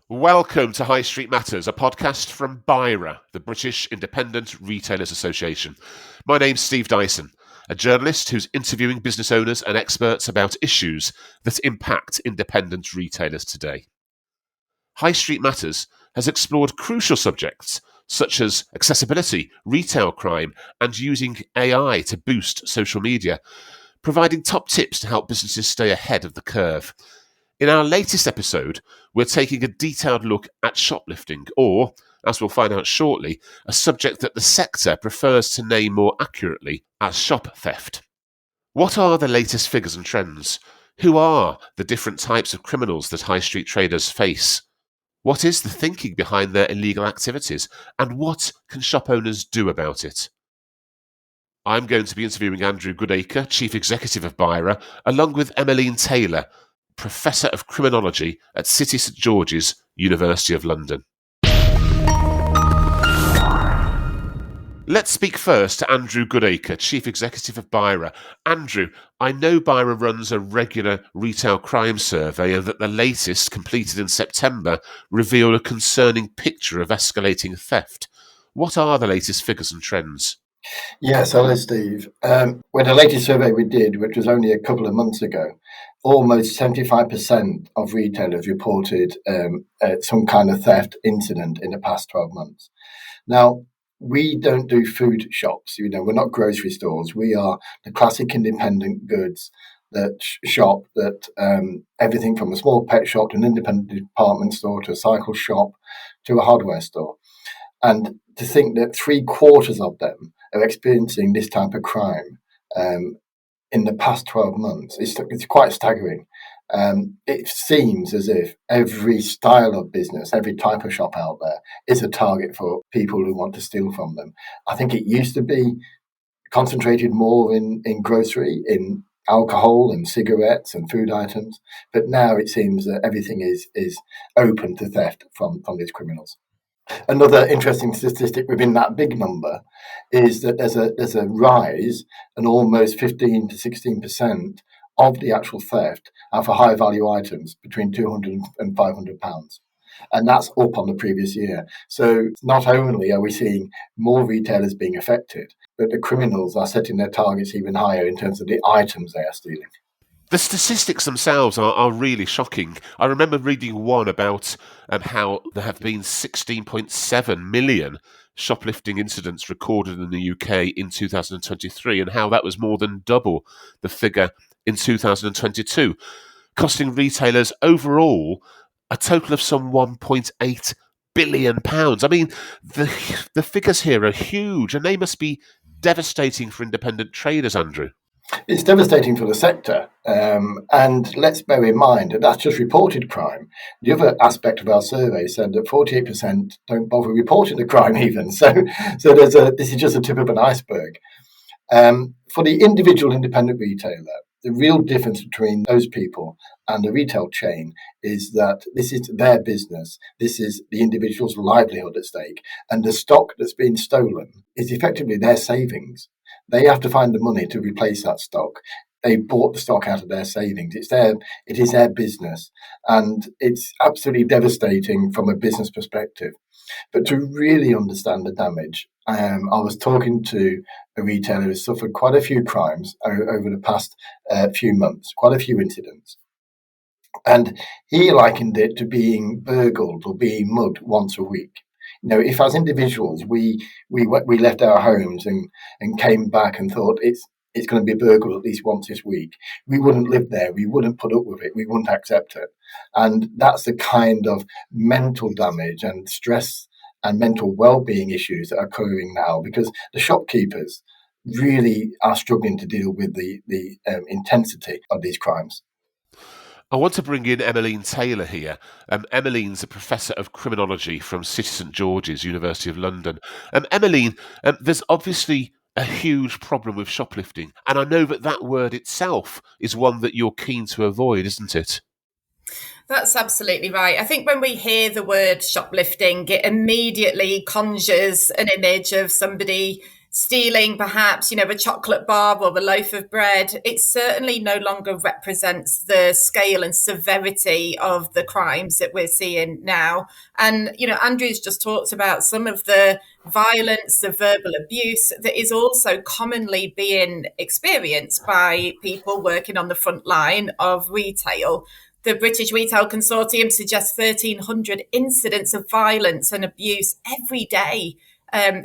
Welcome to High Street Matters, a podcast from BIRA, the British Independent Retailers Association. My name's Steve Dyson, a journalist who's interviewing business owners and experts about issues that impact independent retailers today. High Street Matters has explored crucial subjects such as accessibility, retail crime, and using AI to boost social media, providing top tips to help businesses stay ahead of the curve. In our latest episode, we're taking a detailed look at shoplifting, or, as we'll find out shortly, a subject that the sector prefers to name more accurately as shop theft. What are the latest figures and trends? Who are the different types of criminals that high street traders face? What is the thinking behind their illegal activities, and what can shop owners do about it? I'm going to be interviewing Andrew Goodacre, Chief Executive of BIRA, along with Emmeline Taylor, Professor of Criminology at City St George's, University of London. Let's speak first to Andrew Goodacre, Chief Executive of BIRA. Andrew, I know BIRA runs a regular retail crime survey and that the latest, completed in September, revealed a concerning picture of escalating theft. What are the latest figures and trends? Yes, hello, Steve. When the latest survey we did, which was only a couple of months ago, almost 75% of retailers reported some kind of theft incident in the past 12 months. Now, we don't do food shops. We're not grocery stores. We are the classic independent goods that shop that everything from a small pet shop to an independent department store to a cycle shop to a hardware store. And to think that 3/4 of them are experiencing this type of crime in the past 12 months, it's quite staggering. It seems as if every style of business, every type of shop out there is a target for people who want to steal from them. I think it used to be concentrated more in grocery, in alcohol and cigarettes and food items, but now it seems that everything is open to theft from these criminals. Another interesting statistic within that big number is that there's a rise, and almost 15 to 16% of the actual theft are for high value items between £200 and £500. And that's up on the previous year. So not only are we seeing more retailers being affected, but the criminals are setting their targets even higher in terms of the items they are stealing. The statistics themselves are really shocking. I remember reading one about how there have been 16.7 million shoplifting incidents recorded in the UK in 2023, and how that was more than double the figure in 2022, costing retailers overall a total of some £1.8 billion. I mean, the figures here are huge, and they must be devastating for independent traders, Andrew. It's devastating for the sector, and let's bear in mind that that's just reported crime. The other aspect of our survey said that 48% don't bother reporting the crime even. So this is just the tip of an iceberg. For the individual independent retailer, the real difference between those people and the retail chain is that this is their business. This is the individual's livelihood at stake, and the stock that's been stolen is effectively their savings. They have to find the money to replace that stock. They bought the stock out of their savings. It is their business, and it's absolutely devastating from a business perspective. But to really understand the damage, I was talking to a retailer who has suffered quite a few crimes over the past few months, quite a few incidents. And he likened it to being burgled or being mugged once a week. If as individuals we left our homes and came back and thought it's going to be burgled at least once this week, we wouldn't live there. We wouldn't put up with it. We wouldn't accept it. And that's the kind of mental damage and stress and mental well-being issues that are occurring now, because the shopkeepers really are struggling to deal with the intensity of these crimes. I want to bring in Emmeline Taylor here. Emmeline's a Professor of Criminology from City St George's, University of London. Emmeline, there's obviously a huge problem with shoplifting, and I know that word itself is one that you're keen to avoid, isn't it? That's absolutely right. I think when we hear the word shoplifting, it immediately conjures an image of somebody stealing perhaps, a chocolate bar or a loaf of bread, it certainly no longer represents the scale and severity of the crimes that we're seeing now. And, Andrew's just talked about some of the violence, the verbal abuse that is also commonly being experienced by people working on the front line of retail. The British Retail Consortium suggests 1,300 incidents of violence and abuse every day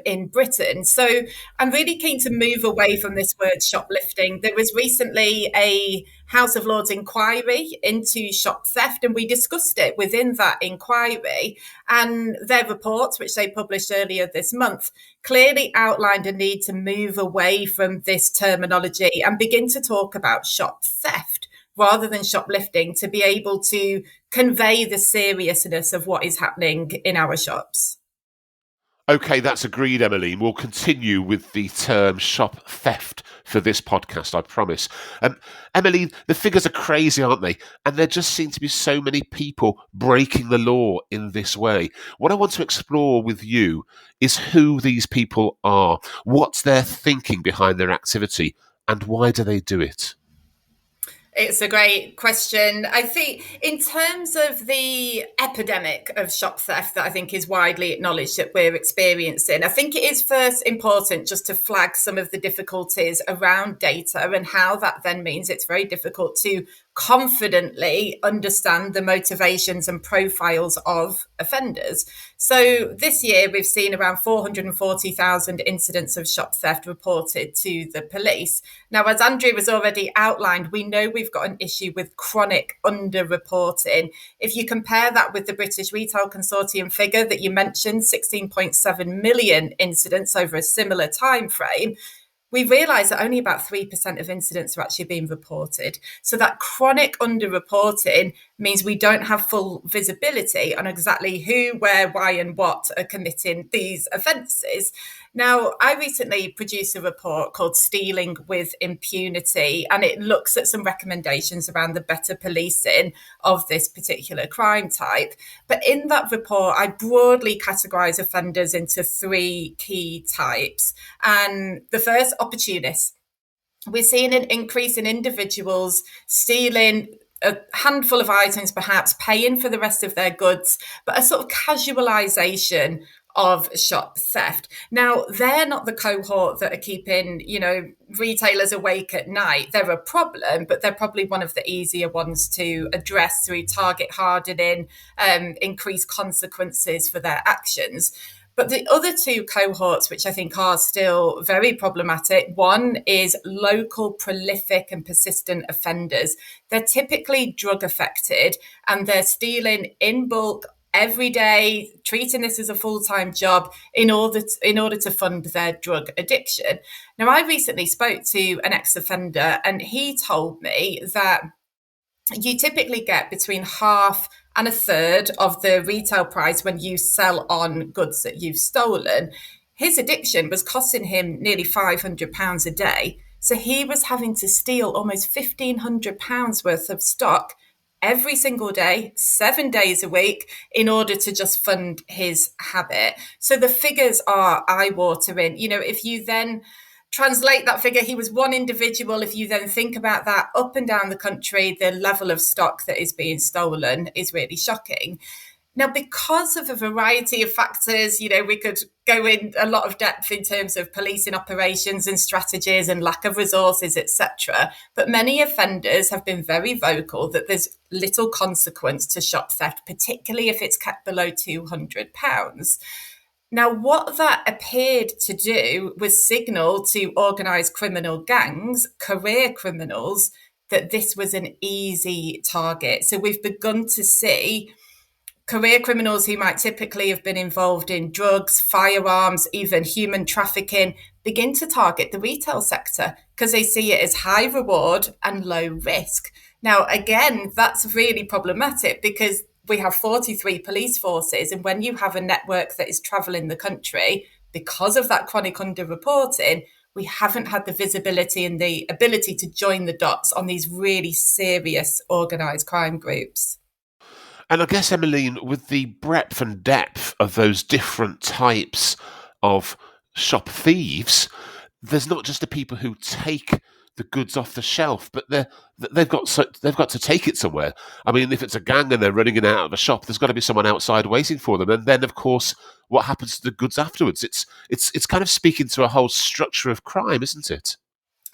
in Britain. So I'm really keen to move away from this word shoplifting. There was recently a House of Lords inquiry into shop theft, and we discussed it within that inquiry. And their report, which they published earlier this month, clearly outlined a need to move away from this terminology and begin to talk about shop theft rather than shoplifting, to be able to convey the seriousness of what is happening in our shops. Okay, that's agreed, Emmeline. We'll continue with the term shop theft for this podcast, I promise. Emmeline, the figures are crazy, aren't they? And there just seem to be so many people breaking the law in this way. What I want to explore with you is who these people are, what's their thinking behind their activity, and why do they do it? It's a great question. I think in terms of the epidemic of shop theft that I think is widely acknowledged that we're experiencing, I think it is first important just to flag some of the difficulties around data and how that then means it's very difficult to confidently understand the motivations and profiles of offenders. So this year we've seen around 440,000 incidents of shop theft reported to the police. Now, as Andrew has already outlined, we know we've got an issue with chronic underreporting. If you compare that with the British Retail Consortium figure that you mentioned, 16.7 million incidents over a similar time frame, we realise that only about 3% of incidents are actually being reported. So that chronic underreporting means we don't have full visibility on exactly who, where, why and what are committing these offences. Now, I recently produced a report called Stealing with Impunity, and it looks at some recommendations around the better policing of this particular crime type. But in that report, I broadly categorise offenders into three key types. And the first, opportunists. We're seeing an increase in individuals stealing a handful of items, perhaps paying for the rest of their goods, but a sort of casualisation of shop theft. Now, they're not the cohort that are keeping, retailers awake at night. They're a problem, but they're probably one of the easier ones to address through target hardening, increased consequences for their actions. But the other two cohorts, which I think are still very problematic, one is local, prolific and persistent offenders. They're typically drug affected and they're stealing in bulk every day, treating this as a full-time job in order to fund their drug addiction. Now, I recently spoke to an ex-offender and he told me that you typically get between half and a third of the retail price when you sell on goods that you've stolen. His addiction was costing him nearly £500 a day. So he was having to steal almost £1,500 worth of stock every single day, 7 days a week, in order to just fund his habit. So the figures are eye-watering. If you then translate that figure, he was one individual. If you then think about that up and down the country, the level of stock that is being stolen is really shocking. Now, because of a variety of factors, we could go in a lot of depth in terms of policing operations and strategies and lack of resources, etc. But many offenders have been very vocal that there's little consequence to shop theft, particularly if it's kept below £200. Now, what that appeared to do was signal to organised criminal gangs, career criminals, that this was an easy target. So we've begun to see career criminals who might typically have been involved in drugs, firearms, even human trafficking, begin to target the retail sector because they see it as high reward and low risk. Now, again, that's really problematic because we have 43 police forces, and when you have a network that is travelling the country, because of that chronic underreporting, we haven't had the visibility and the ability to join the dots on these really serious organised crime groups. And I guess, Emmeline, with the breadth and depth of those different types of shop thieves, there's not just the people who take the goods off the shelf, but they've got to take it somewhere. I mean, if it's a gang and they're running in and out of a shop, there's got to be someone outside waiting for them. And then, of course, what happens to the goods afterwards? It's kind of speaking to a whole structure of crime, isn't it?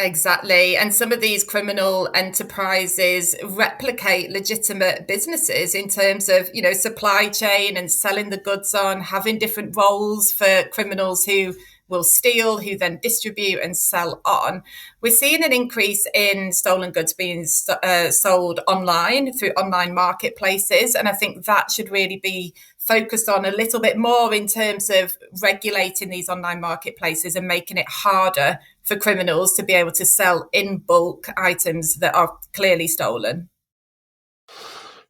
Exactly. And some of these criminal enterprises replicate legitimate businesses in terms of, supply chain and selling the goods on, having different roles for criminals who will steal, who then distribute and sell on. We're seeing an increase in stolen goods being sold online through online marketplaces. And I think that should really be focused on a little bit more in terms of regulating these online marketplaces and making it harder for criminals to be able to sell in bulk items that are clearly stolen.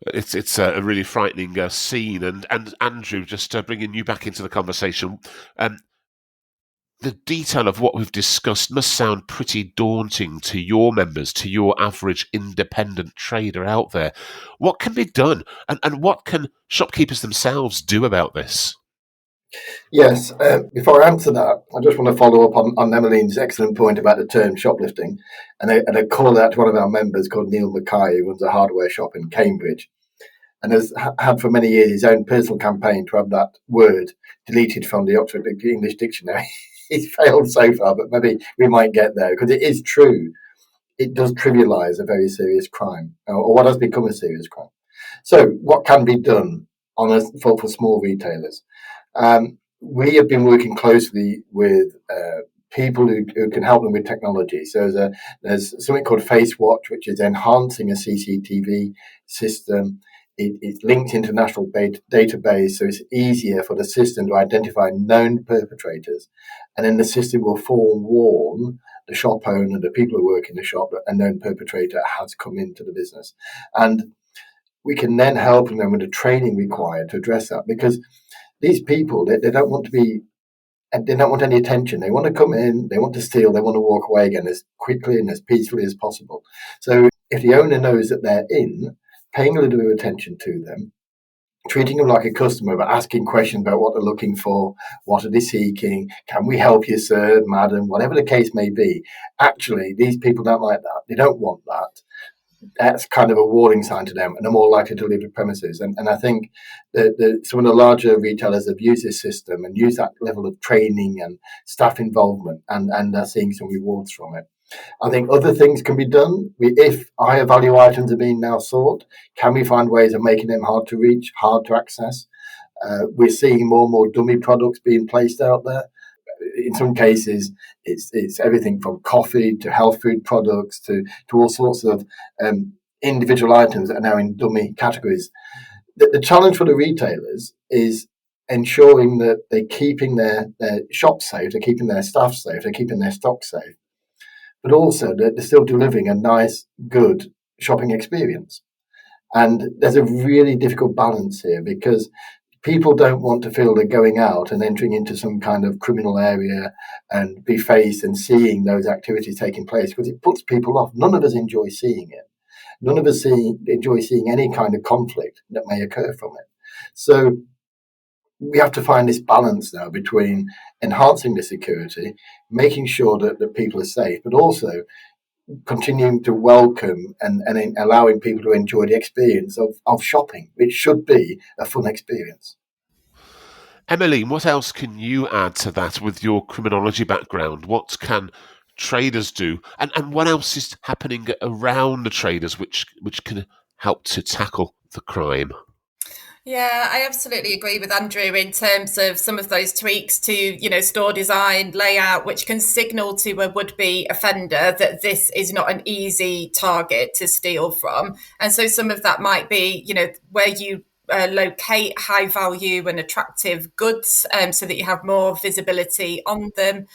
It's a really frightening scene. And Andrew, just bringing you back into the conversation, the detail of what we've discussed must sound pretty daunting to your members, to your average independent trader out there. What can be done, and what can shopkeepers themselves do about this? Yes, before I answer that, I just want to follow up on Emmeline's excellent point about the term shoplifting, and I call that to one of our members called Neil Mackay, who runs a hardware shop in Cambridge, and has had for many years his own personal campaign to have that word deleted from the Oxford English Dictionary. He's failed so far, but maybe we might get there, because it is true. It does trivialise a very serious crime, or what has become a serious crime. So what can be done for small retailers? We have been working closely with people who can help them with technology. So there's something called Face Watch, which is enhancing a CCTV system. It's linked into a national database, so it's easier for the system to identify known perpetrators. And then the system will forewarn the shop owner, the people who work in the shop, that a known perpetrator has come into the business. And we can then help them with the training required to address that, because these people, they don't want to be, they don't want any attention. They want to come in, they want to steal, they want to walk away again as quickly and as peacefully as possible. So if the owner knows that they're in, paying a little bit of attention to them, treating them like a customer, but asking questions about what they're looking for, what are they seeking, can we help you, sir, madam, whatever the case may be. Actually, these people don't like that. They don't want that. That's kind of a warning sign to them, and they're more likely to leave the premises. And I think that some of the larger retailers have used this system and used that level of training and staff involvement, and are seeing some rewards from it. I think other things can be done. If higher value items are being now sought, can we find ways of making them hard to reach, hard to access? We're seeing more and more dummy products being placed out there. In some cases, it's everything from coffee to health food products to all sorts of individual items that are now in dummy categories. The challenge for the retailers is ensuring that they're keeping their shops safe, they're keeping their staff safe, they're keeping their stock safe, but also that they're still delivering a nice, good shopping experience. And there's a really difficult balance here, because people don't want to feel they're going out and entering into some kind of criminal area and be faced and seeing those activities taking place, because it puts people off. None of us enjoy seeing it. None of us enjoy seeing any kind of conflict that may occur from it. So we have to find this balance now between enhancing the security, making sure that people are safe, but also continuing to welcome and allowing people to enjoy the experience of shopping, which should be a fun experience. Emmeline, what else can you add to that with your criminology background? What can traders do? And what else is happening around the traders which can help to tackle the crime? Yeah, I absolutely agree with Andrew in terms of some of those tweaks to, store design, layout, which can signal to a would-be offender that this is not an easy target to steal from. And so some of that might be, where you locate high value and attractive goods so that you have more visibility on them,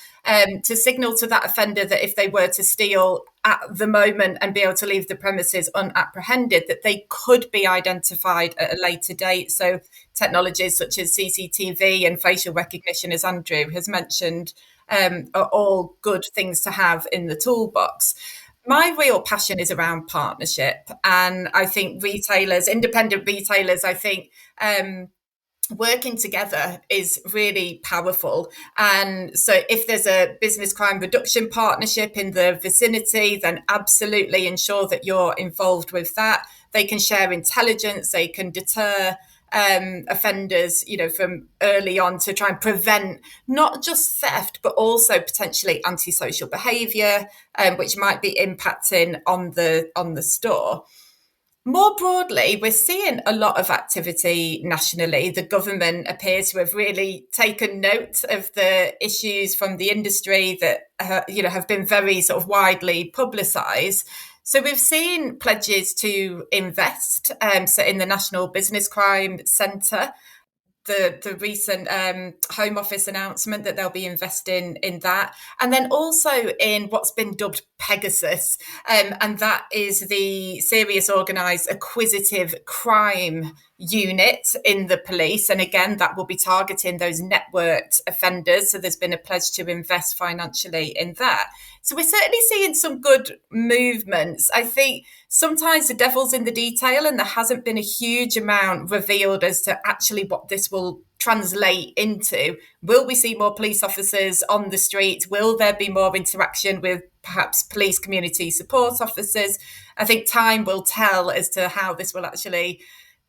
to signal to that offender that if they were to steal at the moment and be able to leave the premises unapprehended, that they could be identified at a later date. So technologies such as CCTV and facial recognition, as Andrew has mentioned, are all good things to have in the toolbox. My real passion is around partnership. And I think independent retailers, working together is really powerful. And so if there's a business crime reduction partnership in the vicinity, then absolutely ensure that you're involved with that. They can share intelligence, they can deter offenders, from early on to try and prevent not just theft, but also potentially antisocial behaviour, which might be impacting on the store. More broadly, we're seeing a lot of activity nationally. The government appears to have really taken note of the issues from the industry that have been very sort of widely publicised. So we've seen pledges to invest. So in the National Business Crime Centre, the recent Home Office announcement that they'll be investing in that, and then also in what's been dubbed Pegasus, and that is the serious organised acquisitive crime unit in the police. And again, that will be targeting those networked offenders. So there's been a pledge to invest financially in that. So we're certainly seeing some good movements. I think sometimes the devil's in the detail, and there hasn't been a huge amount revealed as to actually what this will translate into. Will we see more police officers on the street? Will there be more interaction with perhaps police community support officers? I think time will tell as to how this will actually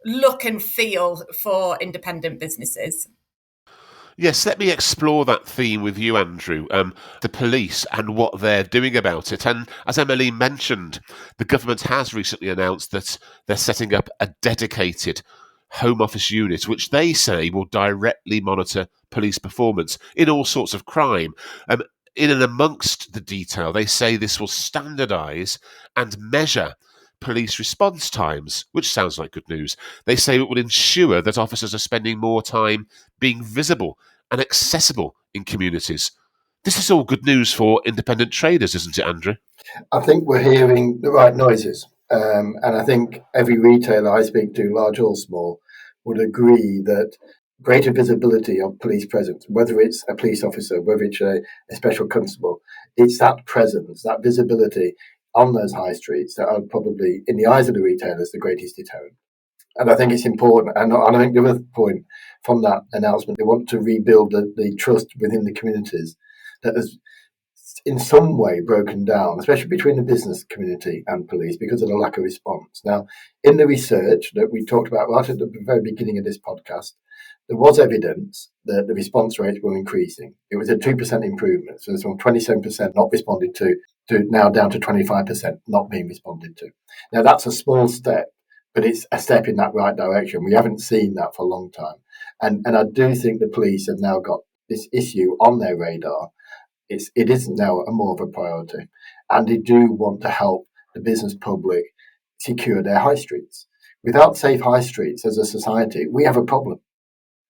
look and feel for independent businesses. Yes, let me explore that theme with you, Andrew, the police and what they're doing about it. And as Emily mentioned, the government has recently announced that they're setting up a dedicated Home Office unit, which they say will directly monitor police performance in all sorts of crime. In and amongst the detail, they say this will standardise and measure police response times, which sounds like good news. They say it will ensure that officers are spending more time being visible and accessible in communities. This is all good news for independent traders, isn't it, Andrew? I think we're hearing the right noises. And I think every retailer I speak to, large or small, would agree that greater visibility of police presence, whether it's a police officer, whether it's a special constable, it's that presence, that visibility on those high streets that are probably, in the eyes of the retailers, the greatest deterrent. And I think it's important. And I think the other point from that announcement, they want to rebuild the trust within the communities that has in some way broken down, especially between the business community and police, because of the lack of response. Now, in the research that we talked about right at the very beginning of this podcast, there was evidence that the response rates were increasing. It was a 2% improvement. So it's from 27% not responded to now down to 25% not being responded to. Now, that's a small step, but it's a step in that right direction. We haven't seen that for a long time. And I do think the police have now got this issue on their radar. It isn't now a more of a priority. And they do want to help the business public secure their high streets. Without safe high streets as a society, we have a problem.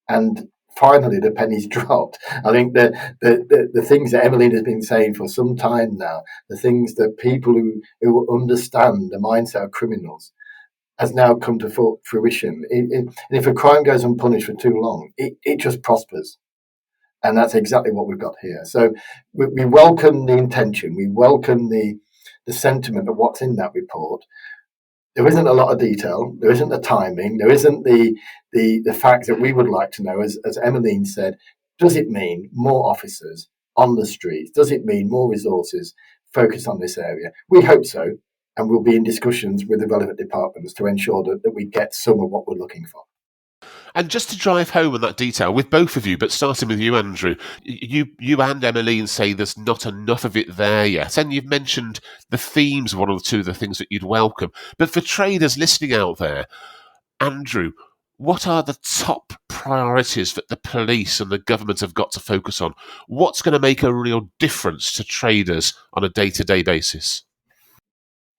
And finally, the penny's dropped. I think the things that Emmeline has been saying for some time now, the things that people who understand the mindset of criminals has now come to fruition. And if a crime goes unpunished for too long, it just prospers. And that's exactly what we've got here. So we welcome the intention. We welcome the sentiment of what's in that report. There isn't a lot of detail. There isn't the timing. There isn't the fact that we would like to know, as Emmeline said, does it mean more officers on the streets? Does it mean more resources focused on this area? We hope so. And we'll be in discussions with the relevant departments to ensure that we get some of what we're looking for. And just to drive home on that detail with both of you, but starting with you, Andrew, you and Emmeline say there's not enough of it there yet. And you've mentioned the themes, one or two of the things that you'd welcome. But for traders listening out there, Andrew, what are the top priorities that the police and the government have got to focus on? What's going to make a real difference to traders on a day-to-day basis?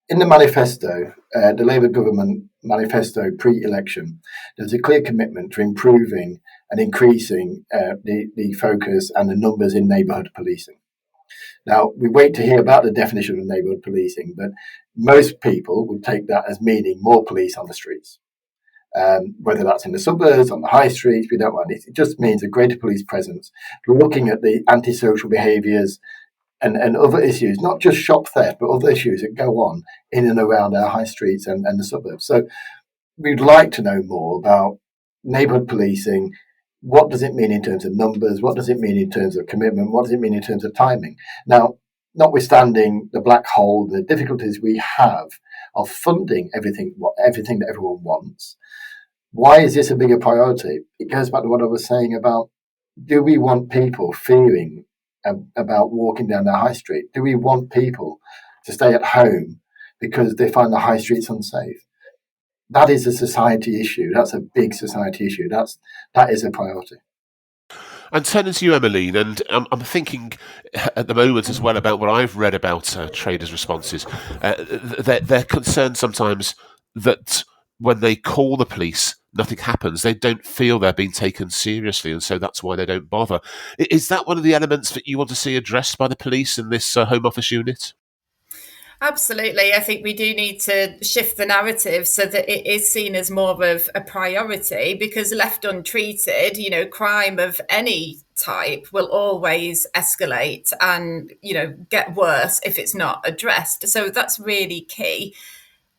In the manifesto, the Labour government manifesto pre-election, there's a clear commitment to improving and increasing the focus and the numbers in neighbourhood policing. Now, we wait to hear about the definition of neighbourhood policing, but most people would take that as meaning more police on the streets. Whether that's in the suburbs, on the high streets, we don't mind it. It just means a greater police presence. We're looking at the antisocial behaviours and other issues, not just shop theft, but other issues that go on in and around our high streets and the suburbs. So we'd like to know more about neighbourhood policing, What does it mean in terms of numbers? What does it mean in terms of commitment? What does it mean in terms of timing? Now, notwithstanding the black hole, the difficulties we have of funding everything that everyone wants, why is this a bigger priority? It goes back to what I was saying about, do we want people fearing about walking down the high street? Do we want people to stay at home because they find the high streets unsafe? That is a society issue. That's a big society issue. That is a priority. And turning to you, Emmeline, and I'm thinking at the moment as well about what I've read about traders' responses. They're concerned sometimes that when they call the police, nothing happens. They don't feel they're being taken seriously, and so that's why they don't bother. Is that one of the elements that you want to see addressed by the police in this Home Office unit? Absolutely. I think we do need to shift the narrative so that it is seen as more of a priority, because left untreated, crime of any type will always escalate and, get worse if it's not addressed. So that's really key.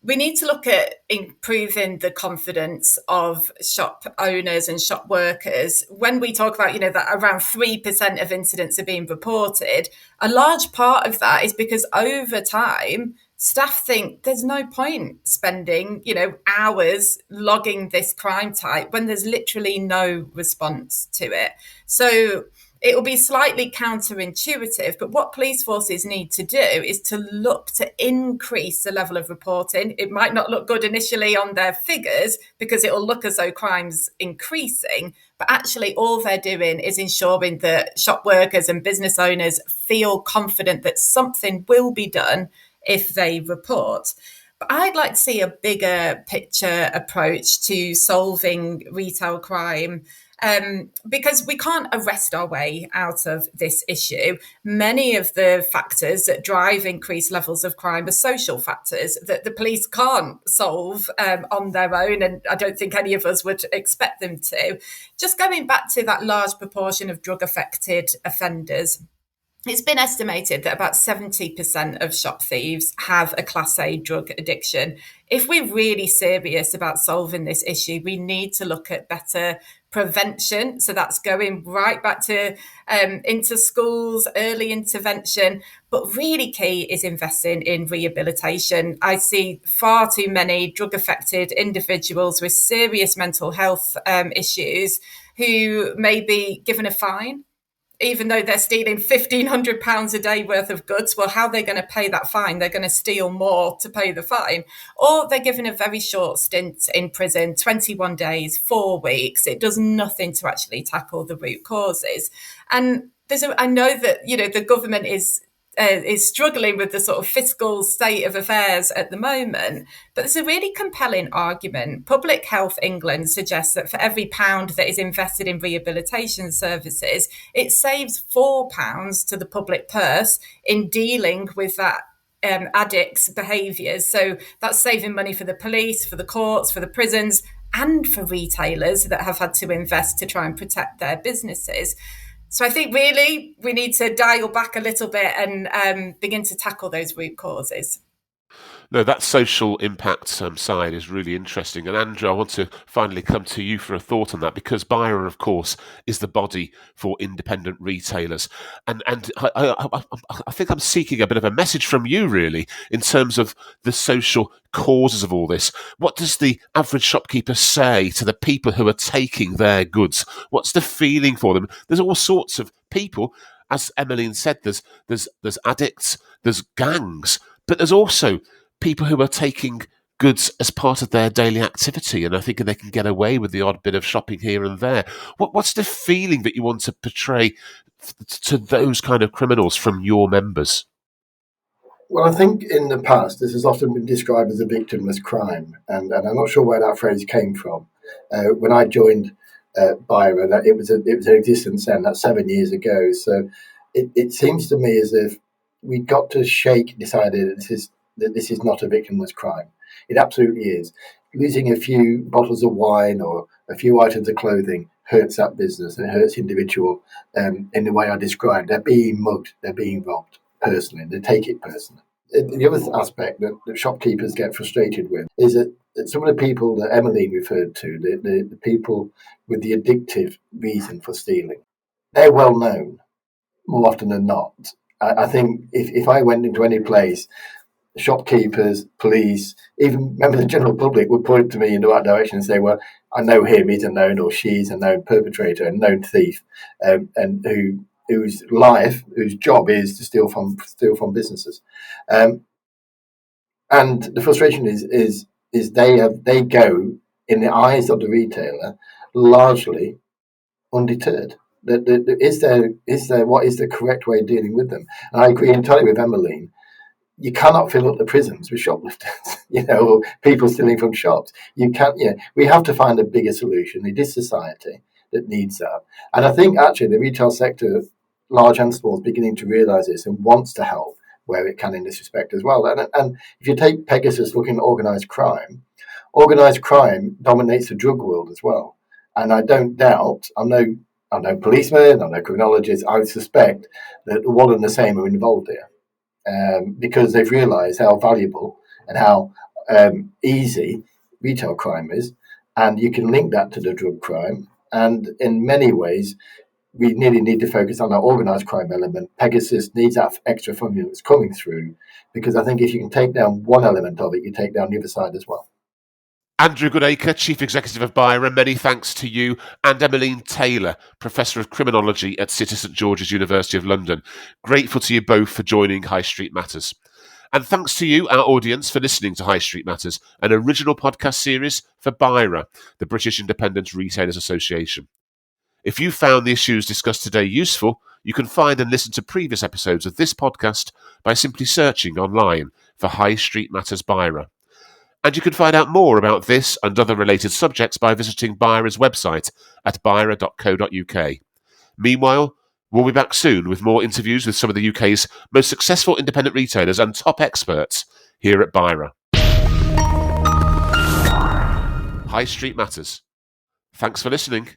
We need to look at improving the confidence of shop owners and shop workers. When we talk about, that around 3% of incidents are being reported, a large part of that is because over time, staff think there's no point spending, hours logging this crime type when there's literally no response to it. So it will be slightly counterintuitive, but what police forces need to do is to look to increase the level of reporting. It might not look good initially on their figures because it will look as though crime's increasing, but actually all they're doing is ensuring that shop workers and business owners feel confident that something will be done if they report. But I'd like to see a bigger picture approach to solving retail crime, because we can't arrest our way out of this issue. Many of the factors that drive increased levels of crime are social factors that the police can't solve on their own, and I don't think any of us would expect them to. Just going back to that large proportion of drug-affected offenders, it's been estimated that about 70% of shop thieves have a Class A drug addiction. If we're really serious about solving this issue, we need to look at better prevention. So that's going right back to into schools, early intervention. But really key is investing in rehabilitation. I see far too many drug-affected individuals with serious mental health issues who may be given a fine, even though they're stealing £1,500 a day worth of goods. Well, how are they going to pay that fine? They're going to steal more to pay the fine. Or they're given a very short stint in prison, 21 days, 4 weeks. It does nothing to actually tackle the root causes. And I know that, the government is struggling with the sort of fiscal state of affairs at the moment. But there's a really compelling argument. Public Health England suggests that for every pound that is invested in rehabilitation services, it saves £4 to the public purse in dealing with that addicts' behaviours. So that's saving money for the police, for the courts, for the prisons, and for retailers that have had to invest to try and protect their businesses. So I think really we need to dial back a little bit and begin to tackle those root causes. No, that social impact side is really interesting. And Andrew, I want to finally come to you for a thought on that, because BIRA, of course, is the body for independent retailers. And I think I'm seeking a bit of a message from you, really, in terms of the social causes of all this. What does the average shopkeeper say to the people who are taking their goods? What's the feeling for them? There's all sorts of people. As Emmeline said, there's addicts, there's gangs, but there's also people who are taking goods as part of their daily activity, and I think they can get away with the odd bit of shopping here and there. What's the feeling that you want to portray to those kind of criminals from your members? Well, I think in the past this has often been described as a victimless crime, and I'm not sure where that phrase came from. When I joined BIRA, it was in existence then, that's 7 years ago. So it seems to me as if we got to decided that this is not a victimless crime. It absolutely is. Losing a few bottles of wine or a few items of clothing hurts that business, and it hurts individual in the way I described. They're being mugged, they're being robbed personally, they take it personally. the other aspect that shopkeepers get frustrated with is that some of the people that Emmeline referred to, the people with the addictive reason for stealing, they're well known more often than not. I think if I went into any place, shopkeepers, police, even members of the general public would point to me in the right direction and say, well, I know him, he's a known, or she's a known perpetrator, a known thief, and whose job is to steal from businesses. And the frustration is they go, in the eyes of the retailer, largely undeterred. Is there what is the correct way of dealing with them? And I agree entirely with Emmeline. You cannot fill up the prisons with shoplifters, or people stealing from shops. You can't. We have to find a bigger solution. It is society that needs that, and I think actually the retail sector, large and small, is beginning to realise this and wants to help where it can in this respect as well. And if you take Pegasus looking at organised crime dominates the drug world as well. And I don't doubt. I'm no policeman. I'm no criminologist. I would suspect that one and the same are involved here. Because they've realised how valuable and how easy retail crime is, and you can link that to the drug crime. And in many ways, we really need to focus on that organised crime element. Pegasus needs that extra funding that's coming through, because I think if you can take down one element of it, you take down the other side as well. Andrew Goodacre, Chief Executive of BIRA, many thanks to you, and Emmeline Taylor, Professor of Criminology at City St George's University of London. Grateful to you both for joining High Street Matters. And thanks to you, our audience, for listening to High Street Matters, an original podcast series for BIRA, the British Independent Retailers Association. If you found the issues discussed today useful, you can find and listen to previous episodes of this podcast by simply searching online for High Street Matters BIRA. And you can find out more about this and other related subjects by visiting BIRA's website at bira.co.uk. Meanwhile, we'll be back soon with more interviews with some of the UK's most successful independent retailers and top experts here at BIRA. High Street Matters. Thanks for listening.